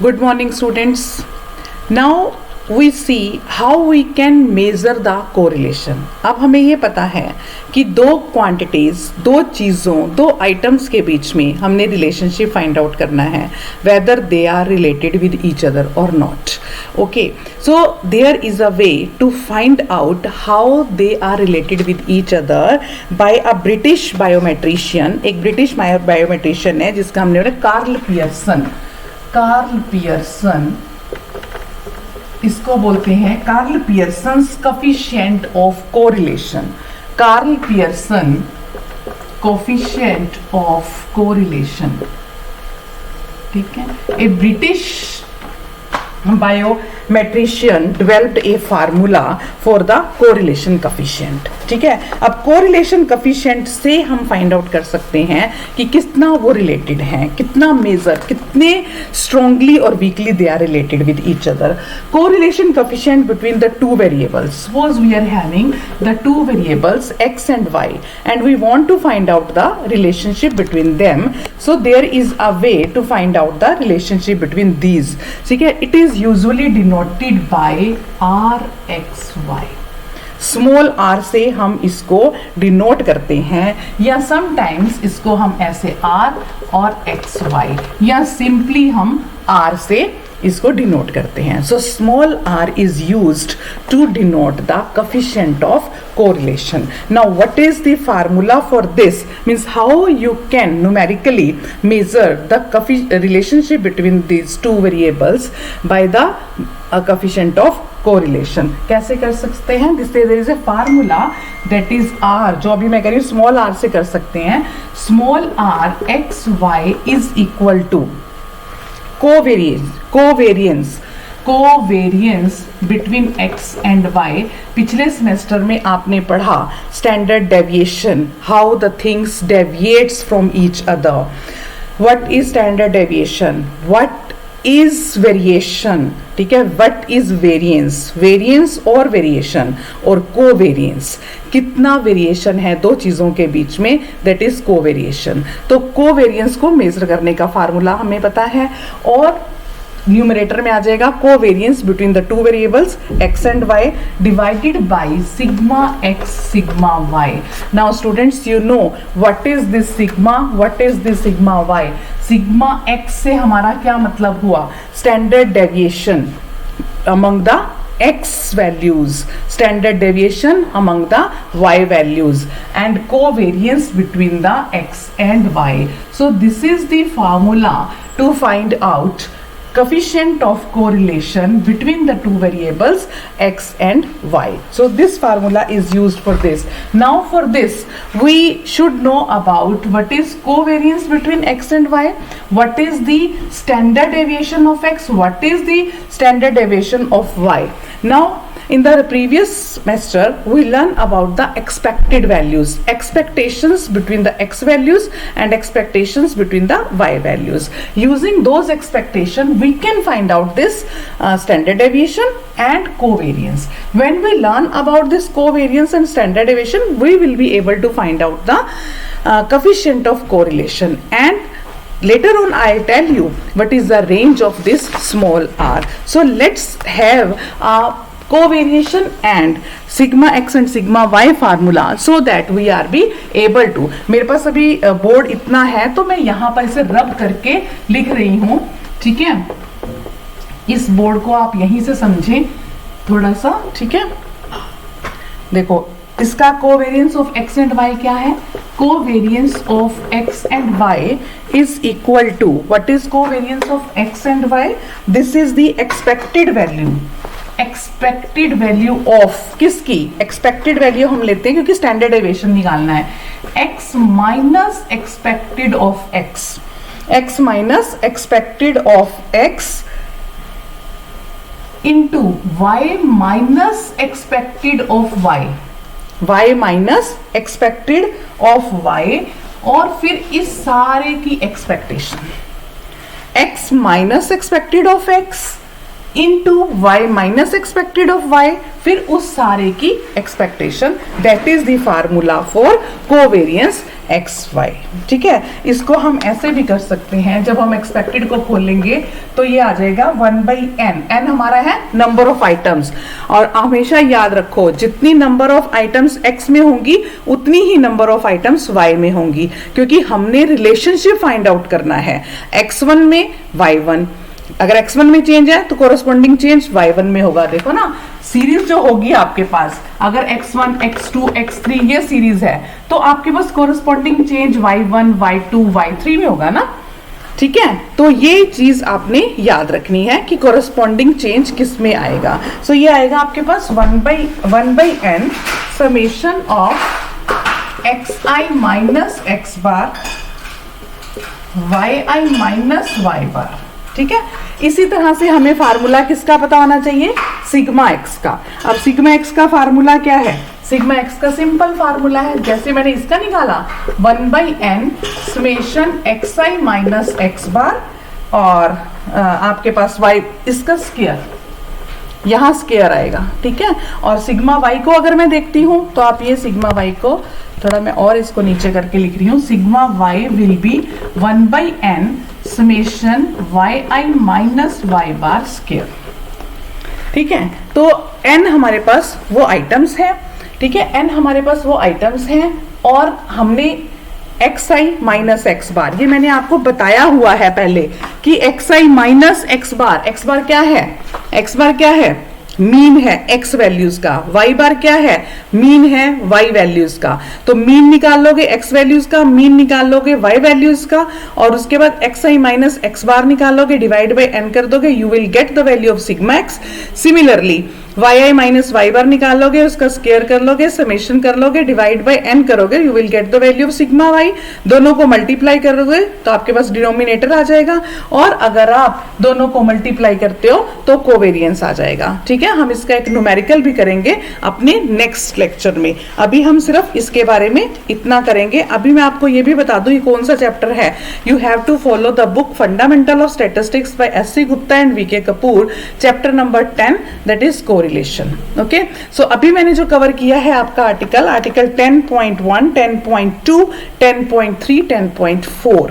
Good morning, students. Now we see how we can measure the correlation. अब हमें ये पता है कि दो क्वांटिटीज, दो चीज़ों, दो आइटम्स के बीच में हमने रिलेशनशिप फाइंड आउट करना है, whether they are related with each other और not. Okay, so there is a way to find out how they are related with each other by a British biometrician. एक British बायोमेट्रिशियन है जिसका हमने बोला Karl Pearson. इसको बोलते हैं Karl Pearson's coefficient of correlation. Karl Pearson coefficient of correlation. ठीक है, a British biometrician developed a formula for the correlation coefficient. ठीक है, अब कोरिलेशन कोफिशिएंट से हम फाइंड आउट कर सकते हैं कि कितना वो रिलेटेड हैं, कितना मेजर, कितने स्ट्रांगली और weakly they are related with each other. Correlation coefficient between the two variables. Suppose we are having the two variables x and y and we want to find out the relationship between them. So there is a way to find out the relationship between these. ठीक है, it is usually denoted by rxy. Small r से हम इसको denote करते हैं, या sometimes इसको हम ऐसे r और xy, या सिंपली हम r से इसको डिनोट करते हैं. So small r is used to denote the coefficient of correlation. Now what is the formula for this? Means how you can numerically measure the relationship between these two variables by the coefficient of correlation. कैसे कर सकते हैं? There is a formula that is r, जो अभी मैं कह रही हूँ small r से कर सकते हैं. small r xy is equal to covariance between x and y. पिछले सेमेस्टर में आपने पढ़ा standard deviation, how the things deviates from each other. What is standard deviation, what is variation. ठीक है, व्हाट इज वेरिएंस और variation और covariance. कितना variation है दो चीजों के बीच में, दैट इज कोवेरिएशन. तो कोवेरियंस को मेजर करने का फार्मूला हमें पता है, और न्यूमरेटर में आ जाएगा covariance between the two variables x and y divided by sigma x sigma y. Now students, you know what is this sigma, what is this sigma y. Sigma x से हमारा क्या मतलब हुआ? Standard deviation among the x values, standard deviation among the y values, and covariance between the x and y. So this is the formula to find out coefficient of correlation between the two variables x and y. So this formula is used for this. Now for this we should know about what is covariance between x and y, what is the standard deviation of x, what is the standard deviation of y. Now in the previous semester we learn about the expected values, expectations between the x values and expectations between the y values. Using those expectations we can find out this standard deviation and covariance. When we learn about this covariance and standard deviation, we will be able to find out the coefficient of correlation, and later on I'll tell you what is the range of this small r. So let's have a covariation and sigma x and sigma y formula so that we are be able to. मेरे पास अभी board इतना है तो मैं यहाँ पर इसे रब करके लिख रही हूँ. ठीक है, इस बोर्ड को आप यहीं से समझें थोड़ा सा. ठीक है, देखो इसका covariance of x and y क्या है? Covariance of x and y is equal to, what is covariance of x and y? This is the expected value. Expected value of किसकी? एक्सपेक्टेड वैल्यू हम लेते हैं क्योंकि स्टैंडर्ड डेविएशन निकालना है. x minus expected of x, x minus expected of x into y minus expected of y, y minus expected of y, और फिर इस सारे की expectation x minus expected of x into y minus expected of y, फिर उस सारे की expectation, that is the formula for covariance XY। ठीक है, इसको हम ऐसे भी कर सकते हैं, जब हम एक्सपेक्टेड को खोलेंगे तो ये आ जाएगा 1/n, n हमारा है नंबर ऑफ आइटम्स, और हमेशा याद रखो जितनी नंबर ऑफ आइटम्स x में होंगी उतनी ही नंबर ऑफ आइटम्स y में होंगी, क्योंकि हमने रिलेशनशिप फाइंड आउट करना है x1 में y1, अगर x1 में चेंज है तो कोरस्पॉन्डिंग चेंज y1 में होगा। देखो ना, सीरीज जो होगी आपके पास, अगर x1 x2 x3 ये सीरीज है तो आपके पास corresponding change y1 y2 y3 में होगा ना। ठीक है, तो ये चीज आपने याद रखनी है कि कोरस्पॉन्डिंग चेंज किस में आएगा। सो ये आएगा आपके पास 1/n summation of xi minus x bar yi minus y बार। ठीक है, इसी तरह से हमें फार्मूला किसका पता होना चाहिए, सिग्मा एक्स का। अब सिग्मा एक्स का फार्मूला क्या है, सिग्मा एक्स का सिंपल फार्मूला है, जैसे मैंने इसका निकाला 1/n summation xi minus x बार और आपके पास y, इसका स्क्वायर, यहाँ स्क्वायर आएगा। ठीक है, और सिग्मा y को अगर मैं देखती हूँ तो आप ये सिग्मा y को थोड़ा मैं और इसको नीचे करके लिख रही हूँ, sigma y will be 1/n summation yi minus y bar square. ठीक है, तो n हमारे पास वो आइटम्स है। ठीक है, n हमारे पास वो आइटम्स हैं और हमने xi माइनस x बार, ये मैंने आपको बताया हुआ है पहले कि xi माइनस x बार क्या है, x बार क्या है, मीन है x वैल्यूज का, y बार क्या है, मीन है y वैल्यूज का। तो मीन निकाल लोगे x वैल्यूज का, मीन निकाल लोगे y वैल्यूज का, और उसके बाद xi माइनस x बार निकालोगे, डिवाइड बाय n कर दोगे, you will get the value of sigma x। Similarly yi minus y बार निकालोगे, उसका स्क्वायर कर लोगे, समेशन कर लोगे, डिवाइड बाय n करोगे, you will get the value of sigma y। दोनों को मल्टीप्लाई करोगे तो आपके पास डिनोमिनेटर आ जाएगा, और अगर आप दोनों को मल्टीप्लाई करते हो तो कोवेरियंस आ जाएगा। ठीक है, हम इसका एक न्यूमेरिकल भी करेंगे अपने नेक्स्ट लेक्चर में, अभी हम सिर्फ इसके बारे में इतना करेंगे। अभी मैं आपको ये भी बता दूं ये कौन सा चैप्टर है, you have to follow the book fundamental of statistics by S.C. Gupta and V.K. Kapoor, chapter number 10, that is correlation. Okay, so अभी मैंने जो कवर किया है आपका आर्टिकल 10.1, 10.2, 10.3, 10.4।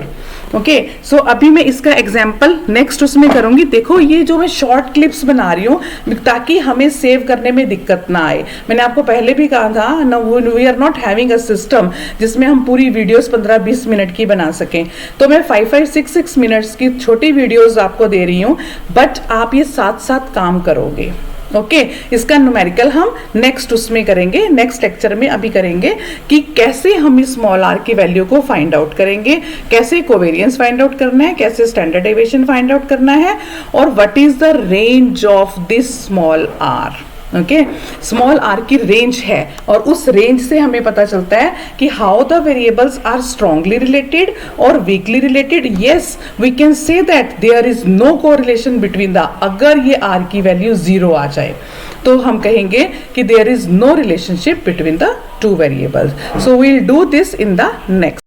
ओके, सो अभी मैं इसका एग्जाम्पल नेक्स्ट उसमें करूंगी। देखो ये जो मैं शॉर्ट क्लिप्स बना रही हूँ ताकि हमें सेव करने में दिक्कत ना आए। मैंने आपको पहले भी कहा था ना, we are not having a system जिसमें हम पूरी वीडियोस 15-20 मिनट की बना सकें, तो मैं 5-5, 6-6 मिनट्स की छोटी वीडियोस आपको दे रही हूँ, बट आप ये साथ साथ काम करोगे। ओके, इसका न्यूमेरिकल हम नेक्स्ट उसमें करेंगे, नेक्स्ट लेक्चर में अभी करेंगे कि कैसे हम स्मॉल r की वैल्यू को फाइंड आउट करेंगे, कैसे कोवेरियंस फाइंड आउट करना है, कैसे स्टैंडर्ड डेविएशन फाइंड आउट करना है, और what is the range of this small r। Okay, small r की रेंज है, और उस रेंज से हमें पता चलता है कि how the variables are strongly related और weakly related. Yes, we can say that there is no correlation between the, अगर ये r की वैल्यू 0 आ जाए तो हम कहेंगे कि there is no relationship between the two variables. So we will do this in the next.